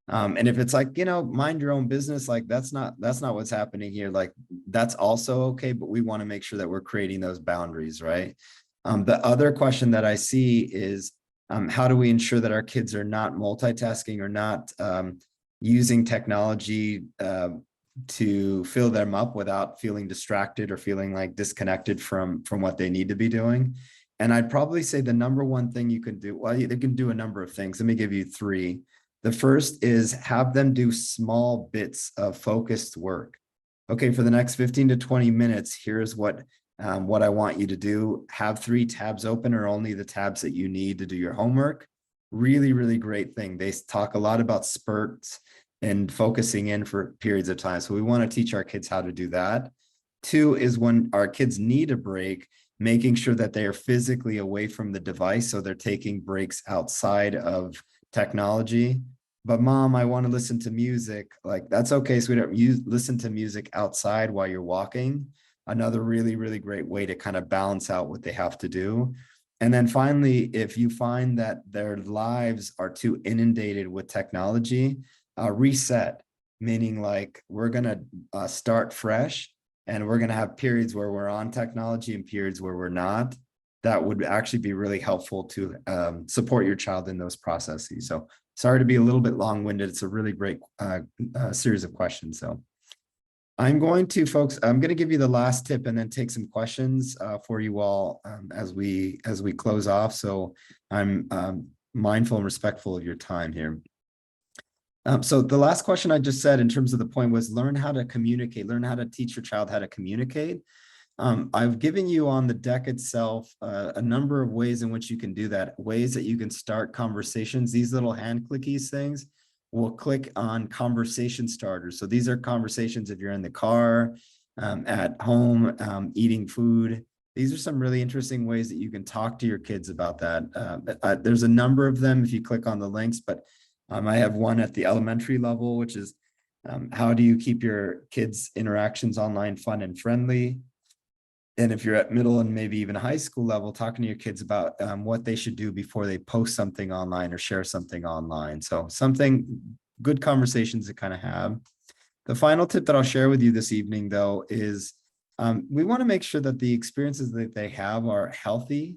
And if it's like, mind your own business, like that's not what's happening here. Like that's also okay, but we want to make sure that we're creating those boundaries, right? The other question that I see is, how do we ensure that our kids are not multitasking or not using technology to fill them up without feeling distracted or feeling like disconnected from what they need to be doing? And I'd probably say the number one thing you can do, well, they can do a number of things. Let me give you three. The first is have them do small bits of focused work. Okay, for the next 15 to 20 minutes, here's what I want you to do. Have 3 tabs open, or only the tabs that you need to do your homework. Really, really great thing. They talk a lot about spurts and focusing in for periods of time. So we want to teach our kids how to do that. 2 is when our kids need a break, making sure that they are physically away from the device. So they're taking breaks outside of technology. But mom, I want to listen to music. Like, that's okay, sweetheart. You listen to music outside while you're walking. Another really, really great way to kind of balance out what they have to do. And then finally, if you find that their lives are too inundated with technology, reset, meaning like we're going to start fresh, and we're going to have periods where we're on technology and periods where we're not. That would actually be really helpful to support your child in those processes. So sorry to be a little bit long-winded. It's a really great series of questions. So I'm going to, folks, I'm going to give you the last tip and then take some questions for you all as we close off. So I'm mindful and respectful of your time here. So the last question I just said in terms of the point was learn how to communicate, learn how to teach your child how to communicate. I've given you on the deck itself a number of ways in which you can do that, ways that you can start conversations. These little hand clickies things will click on conversation starters. So these are conversations if you're in the car, at home, eating food. These are some really interesting ways that you can talk to your kids about that. There's a number of them if you click on the links, but I have one at the elementary level, which is how do you keep your kids' interactions online fun and friendly? And if you're at middle and maybe even high school level, talking to your kids about what they should do before they post something online or share something online. So something, good conversations to kind of have. The final tip that I'll share with you this evening, though, is we want to make sure that the experiences that they have are healthy.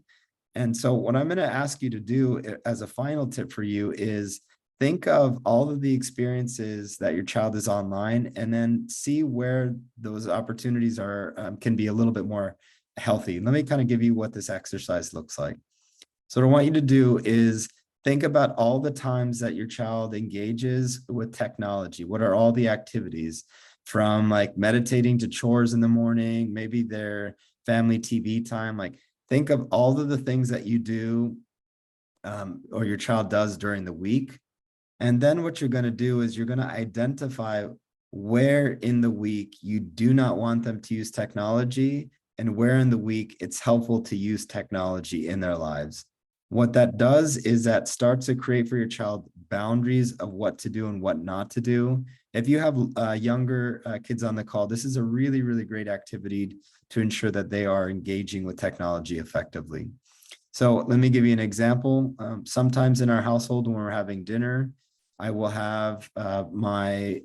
And so what I'm going to ask you to do as a final tip for you is think of all of the experiences that your child is online and then see where those opportunities are can be a little bit more healthy. Let me kind of give you what this exercise looks like. So what I want you to do is think about all the times that your child engages with technology. What are all the activities, from like meditating to chores in the morning, maybe their family TV time. Like think of all of the things that you do or your child does during the week. And then what you're going to do is you're going to identify where in the week you do not want them to use technology and where in the week it's helpful to use technology in their lives. What that does is that starts to create for your child boundaries of what to do and what not to do. If you have younger kids on the call, this is a really, really great activity to ensure that they are engaging with technology effectively. So let me give you an example. Sometimes in our household, when we're having dinner, I will have my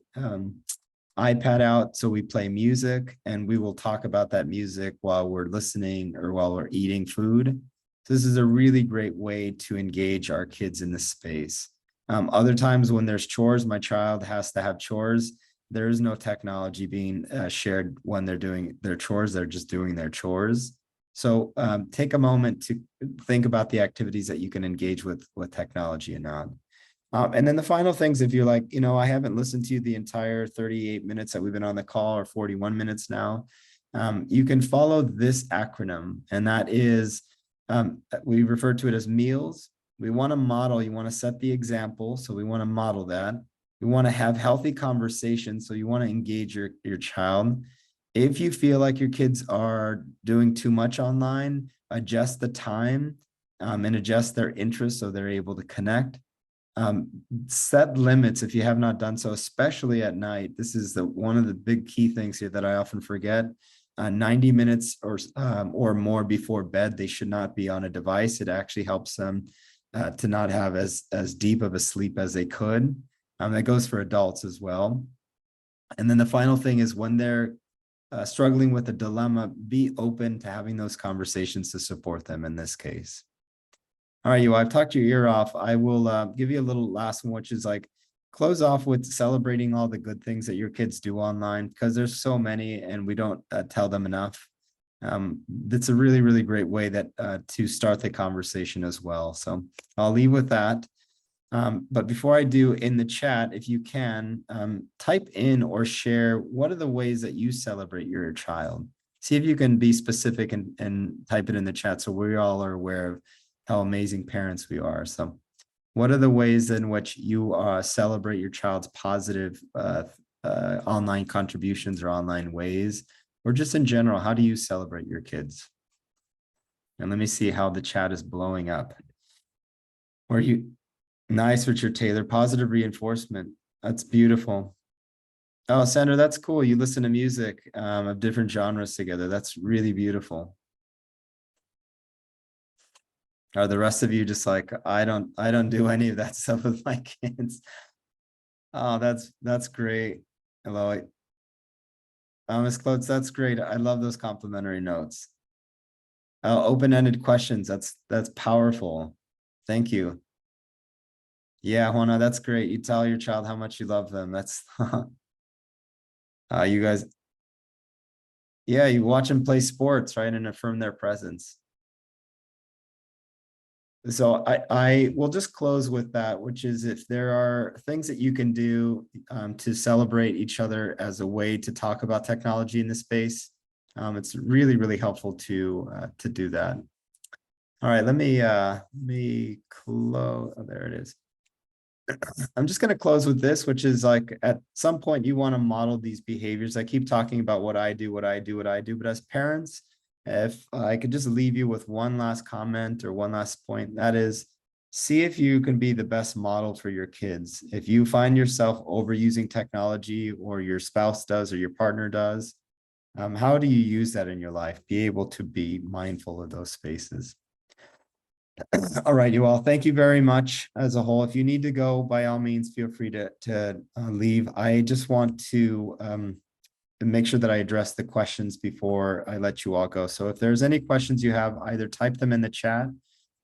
iPad out, so we play music and we will talk about that music while we're listening or while we're eating food. This is a really great way to engage our kids in this space. Other times when there's chores, my child has to have chores. There is no technology being shared when they're doing their chores. They're just doing their chores. So take a moment to think about the activities that you can engage with technology and not. And then the final things, if you're like, I haven't listened to you the entire 38 minutes that we've been on the call, or 41 minutes now, you can follow this acronym, and that is, we refer to it as meals. We want to model, you want to set the example, so we want to model that. We want to have healthy conversations, so you want to engage your child. If you feel like your kids are doing too much online, adjust the time and adjust their interests so they're able to connect. Set limits if you have not done so, especially at night. This is one of the big key things here that I often forget. 90 minutes or more before bed, they should not be on a device. It actually helps them to not have as deep of a sleep as they could. That goes for adults as well. And then the final thing is, when they're struggling with a dilemma, be open to having those conversations to support them in this case. All right, I've talked your ear off. I will give you a little last one, which is like, close off with celebrating all the good things that your kids do online, because there's so many and we don't tell them enough. That's a really, really great way that to start the conversation as well. So I'll leave with that. But before I do, in the chat, if you can, type in or share, what are the ways that you celebrate your child? See if you can be specific and type it in the chat so we all are aware of how amazing parents we are. So what are the ways in which you celebrate your child's positive online contributions or online ways, or just in general, how do you celebrate your kids? And let me see how the chat is blowing up. Nice, Richard Taylor, positive reinforcement. That's beautiful. Oh, Sandra, that's cool. You listen to music of different genres together. That's really beautiful. Are the rest of you just like, I don't do any of that stuff with my kids? Oh, that's great. Hello. Ms. Klotz, that's great. I love those complimentary notes. Open-ended questions. That's powerful. Thank you. Yeah, Juana, that's great. You tell your child how much you love them. That's you guys. Yeah, you watch them play sports, right? And affirm their presence. So I will just close with that, which is, if there are things that you can do to celebrate each other as a way to talk about technology in this space, it's really, really helpful to do that. All right, let me close. Oh, there it is. I'm just going to close with this, which is like, at some point you want to model these behaviors. I keep talking about what I do, but as parents, if I could just leave you with one last comment or one last point, that is, see if you can be the best model for your kids. If you find yourself overusing technology, or your spouse does, or your partner does, how do you use that in your life? Be able to be mindful of those spaces. All right, you all, thank you very much as a whole. If you need to go, by all means, feel free to leave. I just want to make sure that I address the questions before I let you all go. So if there's any questions you have, either type them in the chat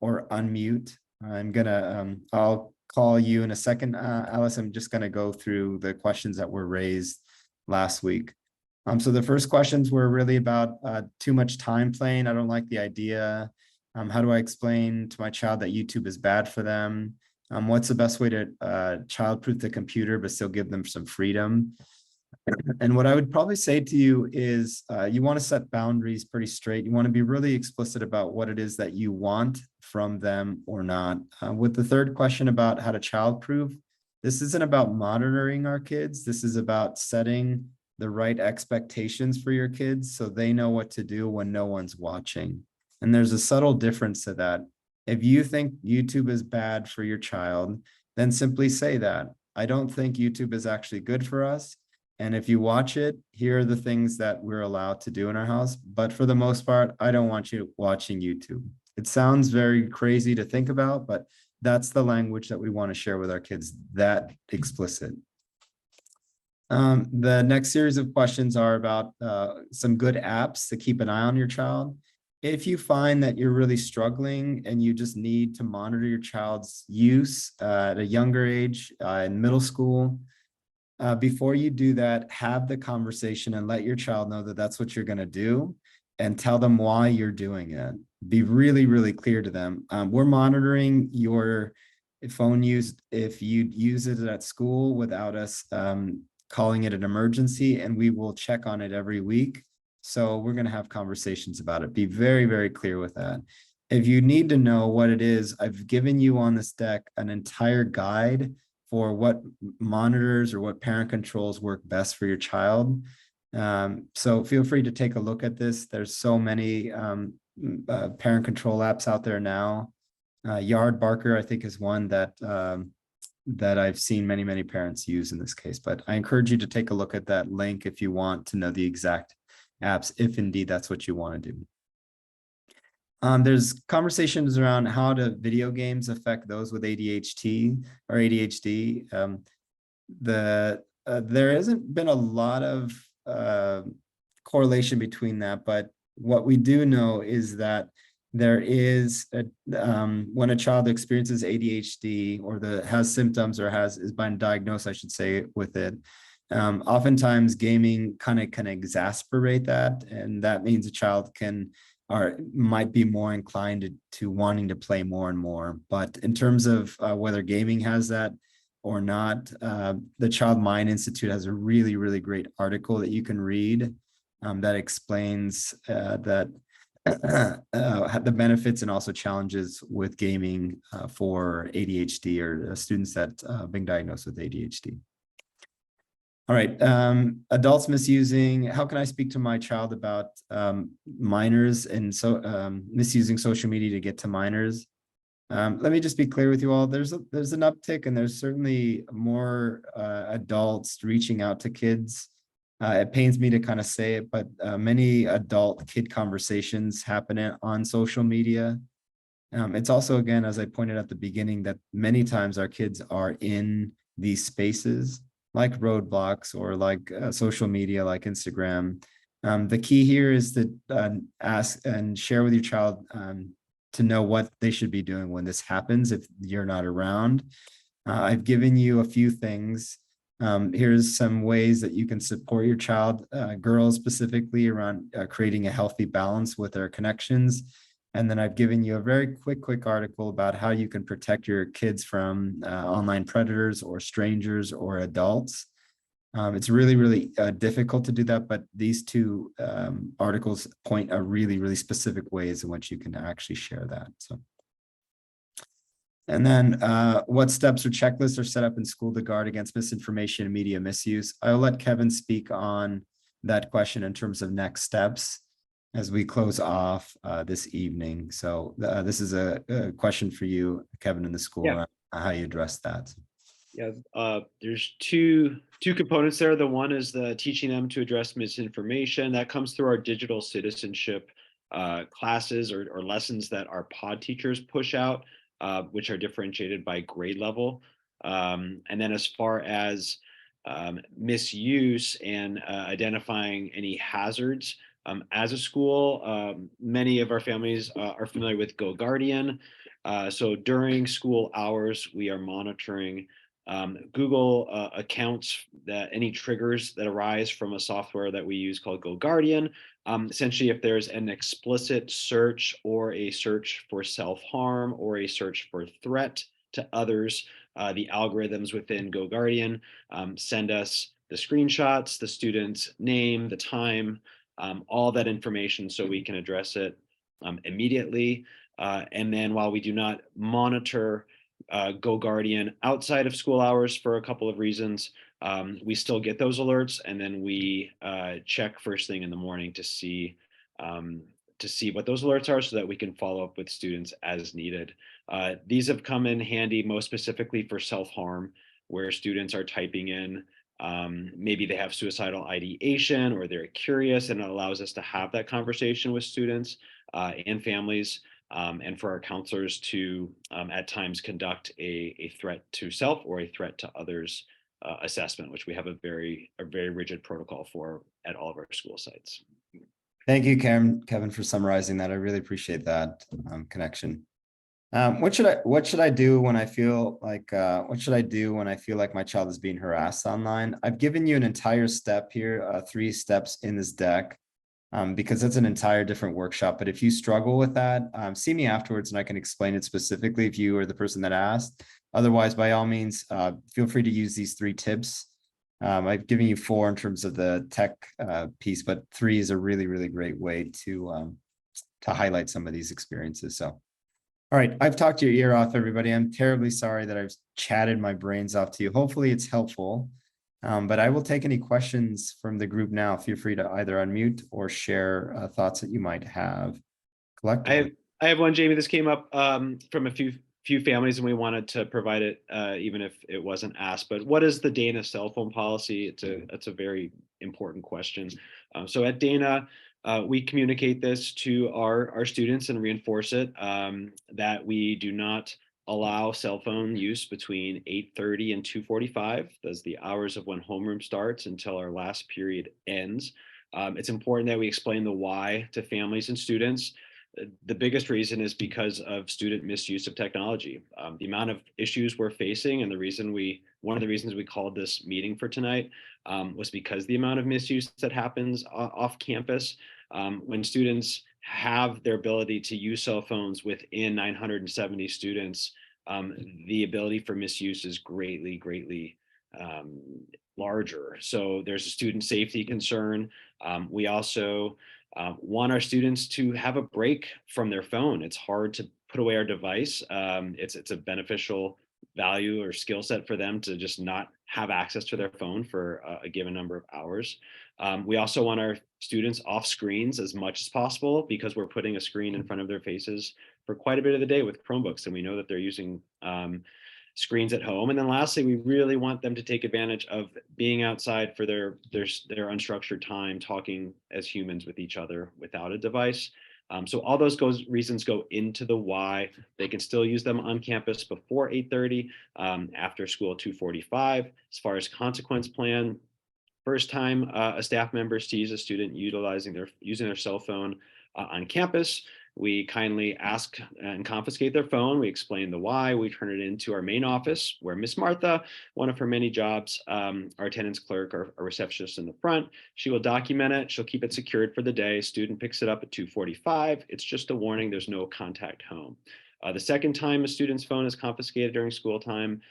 or unmute. I'll call you in a second, Alice. I'm just gonna go through the questions that were raised last week. So the first questions were really about too much time playing. I don't like the idea. How do I explain to my child that YouTube is bad for them? What's the best way to child-proof the computer but still give them some freedom? And what I would probably say to you is, you want to set boundaries pretty straight. You want to be really explicit about what it is that you want from them or not. With the third question about how to child-proof, this isn't about monitoring our kids. This is about setting the right expectations for your kids so they know what to do when no one's watching. And there's a subtle difference to that. If you think YouTube is bad for your child, then simply say that. I don't think YouTube is actually good for us. And if you watch it, here are the things that we're allowed to do in our house. But for the most part, I don't want you watching YouTube. It sounds very crazy to think about, but that's the language that we want to share with our kids, that explicit. The next series of questions are about some good apps to keep an eye on your child. If you find that you're really struggling and you just need to monitor your child's use at a younger age, in middle school, before you do that, have the conversation and let your child know that that's what you're going to do, and tell them why you're doing it. Be really, really clear to them. We're monitoring your phone use if you use it at school without us calling it an emergency, and we will check on it every week. So we're going to have conversations about it. Be very, very clear with that. If you need to know what it is, I've given you on this deck an entire guide for what monitors or what parent controls work best for your child. So feel free to take a look at this. There's so many parent control apps out there now. Yard Barker, I think, is one that that I've seen many, many parents use in this case. But I encourage you to take a look at that link if you want to know the exact apps, if indeed that's what you want to do. There's conversations around how do video games affect those with ADHD or ADHD. There hasn't been a lot of correlation between that, but what we do know is that there is when a child experiences ADHD or has symptoms or is been diagnosed, I should say, with it, oftentimes gaming kind of can exacerbate that, and that means a child might be more inclined to wanting to play more and more. But in terms of whether gaming has that or not, the Child Mind Institute has a really, really great article that you can read that explains that the benefits and also challenges with gaming for ADHD or students that have been diagnosed with ADHD. All right, adults misusing. How can I speak to my child about minors and misusing social media to get to minors? Let me just be clear with you all. There's an uptick, and there's certainly more adults reaching out to kids. It pains me to kind of say it, but many adult-kid conversations happen on social media. It's also, again, as I pointed at the beginning, that many times our kids are in these spaces like roadblocks or like social media, like Instagram. The key here is to ask and share with your child to know what they should be doing when this happens if you're not around. I've given you a few things. Here's some ways that you can support your child, girls specifically, around creating a healthy balance with their connections. And then I've given you a very quick article about how you can protect your kids from online predators or strangers or adults. It's really, really difficult to do that, but these two articles point a really, really specific ways in which you can actually share that. So. And then what steps or checklists are set up in school to guard against misinformation and media misuse? I'll let Kevin speak on that question in terms of next steps as we close off this evening. So this is a question for you, Kevin, in the school, around how you address that. Yeah, there's two components there. The one is the teaching them to address misinformation. That comes through our digital citizenship classes or lessons that our pod teachers push out, which are differentiated by grade level. And then as far as misuse and identifying any hazards, as a school, many of our families are familiar with Go Guardian. So during school hours, we are monitoring Google accounts, that any triggers that arise from a software that we use called Go Guardian. Essentially, if there's an explicit search or a search for self-harm or a search for threat to others, the algorithms within Go Guardian send us the screenshots, the student's name, the time, all that information so we can address it immediately. And then while we do not monitor Go Guardian outside of school hours for a couple of reasons. We still get those alerts, and then we check first thing in the morning to see what those alerts are so that we can follow up with students as needed. These have come in handy most specifically for self-harm, where students are typing in maybe they have suicidal ideation or they're curious, and it allows us to have that conversation with students and families, and for our counselors to at times conduct a threat to self or a threat to others assessment, which we have a very rigid protocol for at all of our school sites. Thank you, Kevin, for summarizing that. I really appreciate that connection. What should I do when I feel like my child is being harassed online? I've given you an entire step here, 3 steps in this deck, because it's an entire different workshop. But if you struggle with that, see me afterwards and I can explain it specifically if you are the person that asked. Otherwise, by all means, feel free to use these 3 tips. I've given you 4 in terms of the tech piece, but 3 is a really, really great way to highlight some of these experiences. So, all right, I've talked your ear off, everybody. I'm terribly sorry that I've chatted my brains off to you. Hopefully it's helpful, but I will take any questions from the group now. Feel free to either unmute or share thoughts that you might have collectively. I have one, Jamie. This came up from a few families, and we wanted to provide it even if it wasn't asked. But what is the Dana cell phone policy? It's a very important question. So at Dana, we communicate this to our students and reinforce it, that we do not allow cell phone use between 8:30 and 2:45. That's the hours of when homeroom starts until our last period ends. It's important that we explain the why to families and students. The biggest reason is because of student misuse of technology. The amount of issues we're facing, and one of the reasons we called this meeting for tonight was because the amount of misuse that happens off campus. When students have their ability to use cell phones within 970 students, the ability for misuse is greatly larger. So there's a student safety concern. We also want our students to have a break from their phone. It's hard to put away our device. It's a beneficial value or skill set for them to just not have access to their phone for a given number of hours. We also want our students off screens as much as possible, because we're putting a screen in front of their faces for quite a bit of the day with Chromebooks, and we know that they're using screens at home. And then lastly, we really want them to take advantage of being outside for their unstructured time, talking as humans with each other without a device. So all those reasons go into the why. They can still use them on campus before 8:30, after school 2:45. As far as consequence plan, first time a staff member sees a student using their cell phone on campus, we kindly ask and confiscate their phone. We explain the why. We turn it into our main office, where Miss Martha, one of her many jobs, our attendance clerk, our receptionist in the front, she will document it. She'll keep it secured for the day. Student picks it up at 2:45. It's just a warning. There's no contact home. The second time a student's phone is confiscated during school time,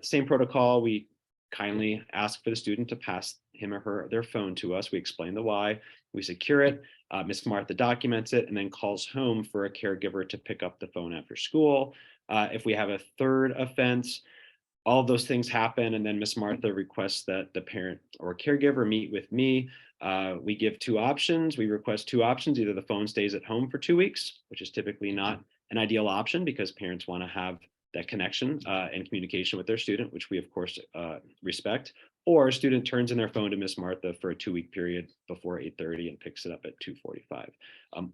same protocol. We kindly ask for the student to pass him or their phone to us. We explain the why. We secure it. Miss Martha documents it and then calls home for a caregiver to pick up the phone after school. If we have a third offense, all of those things happen, and then Miss Martha requests that the parent or caregiver meet with me. We give 2 options. We request 2 options. Either the phone stays at home for 2 weeks, which is typically not an ideal option because parents want to have that connection and communication with their student, which we of course respect, or a student turns in their phone to Miss Martha for a 2-week period before 8:30 and picks it up at 2:45.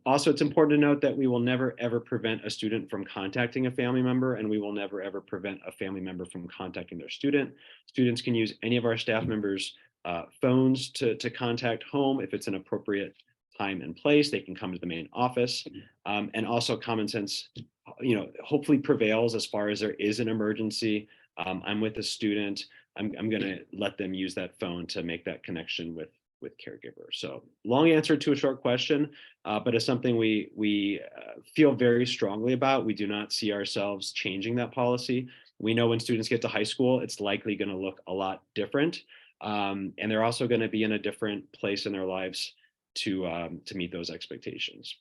Also, it's important to note that we will never ever prevent a student from contacting a family member, and we will never ever prevent a family member from contacting their student. Students can use any of our staff members' phones to contact home if it's an appropriate time and place. They can come to the main office, and also common sense hopefully prevails as far as there is an emergency. I'm with a student. I'm going to let them use that phone to make that connection with caregiver. So long answer to a short question, but it's something we feel very strongly about. We do not see ourselves changing that policy. We know when students get to high school, it's likely going to look a lot different, and they're also going to be in a different place in their lives to meet those expectations.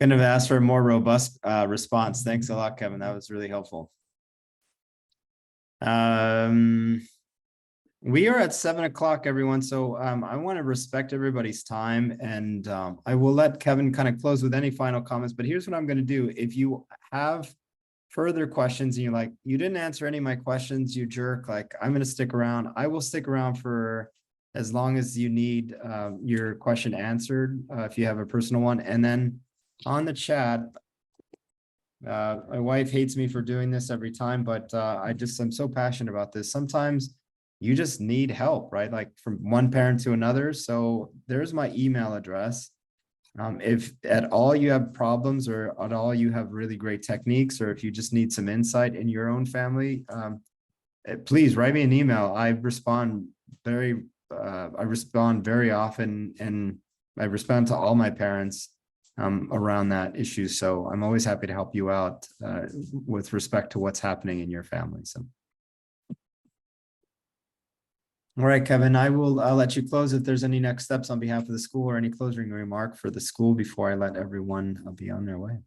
Kind of asked for a more robust response. Thanks a lot, Kevin. That was really helpful. We are at 7 o'clock, everyone. So I want to respect everybody's time, and I will let Kevin kind of close with any final comments. But here's what I'm going to do. If you have further questions and you're like, you didn't answer any of my questions, you jerk, like, I'm going to stick around. I will stick around for as long as you need your question answered, if you have a personal one. And then on the chat, my wife hates me for doing this every time, but I'm so passionate about this. Sometimes you just need help, right? Like from one parent to another. So there's my email address. If at all you have problems, or at all you have really great techniques, or if you just need some insight in your own family, please write me an email. I respond very often, and I respond to all my parents around that issue. So I'm always happy to help you out with respect to what's happening in your family. So. All right, Kevin, I'll let you close if there's any next steps on behalf of the school or any closing remark for the school before I let everyone be on their way.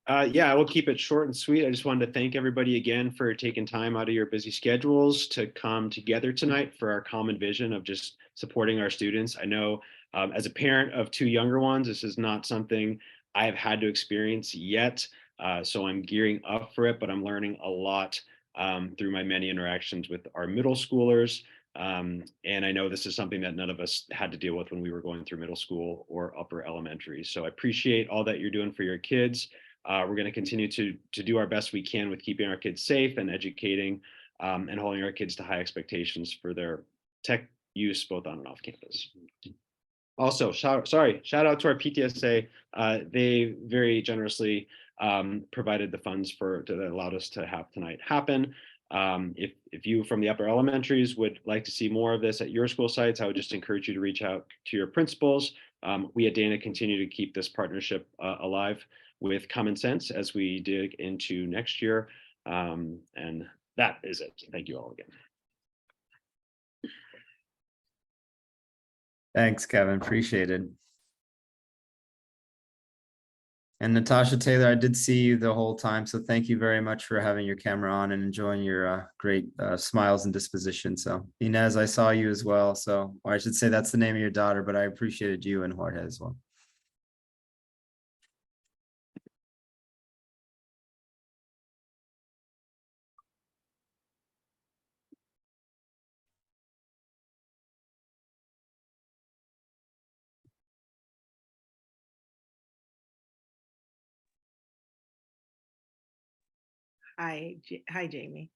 Yeah, I will keep it short and sweet. I just wanted to thank everybody again for taking time out of your busy schedules to come together tonight for our common vision of just supporting our students. I know as a parent of 2 younger ones, this is not something I have had to experience yet. So I'm gearing up for it, but I'm learning a lot through my many interactions with our middle schoolers. And I know this is something that none of us had to deal with when we were going through middle school or upper elementary. So I appreciate all that you're doing for your kids. We're going to continue to do our best we can with keeping our kids safe and educating and holding our kids to high expectations for their tech use both on and off campus. Also, shout out to our PTSA. They very generously provided the funds that allowed us to have tonight happen. If you from the upper elementaries would like to see more of this at your school sites, I would just encourage you to reach out to your principals. We at Dana continue to keep this partnership alive with common sense as we dig into next year. And that is it. Thank you all again. Thanks, Kevin. Appreciate it. And Natasha Taylor, I did see you the whole time, so thank you very much for having your camera on and enjoying your great smiles and disposition. So Inez, I saw you as well. So, or I should say that's the name of your daughter, but I appreciated you and Jorge as well. Hi, Jamie.